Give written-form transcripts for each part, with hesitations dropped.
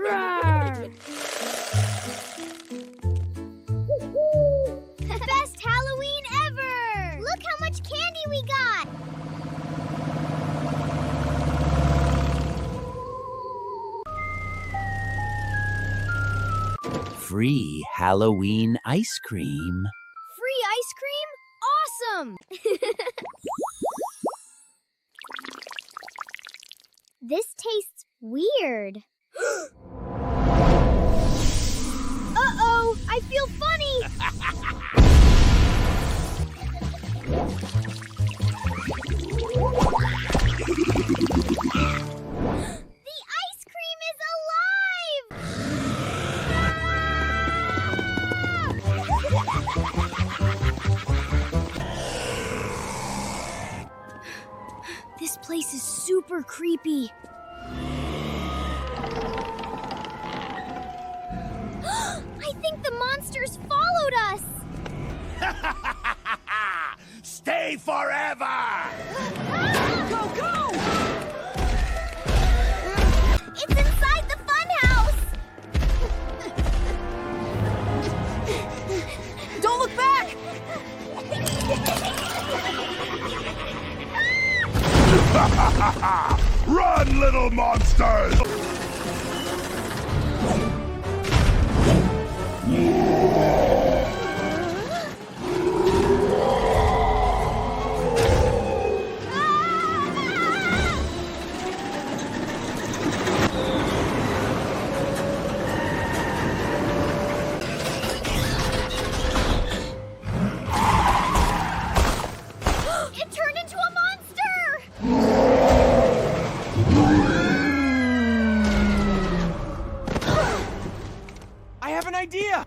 Best Halloween ever! Look how much candy we got! Free Halloween ice cream. Free ice cream? Awesome! This tastes weird. Uh-oh! I feel funny! The ice cream is alive! This place is super creepy. I think the monsters followed us! Stay forever! Go, go! It's inside the funhouse! Don't look back! Run, little monsters! It turned into a monster! I have an idea!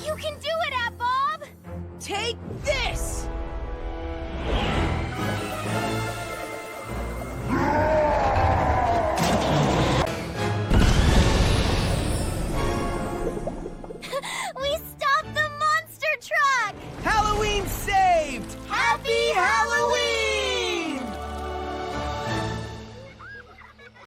You can do it, Bob! Take this!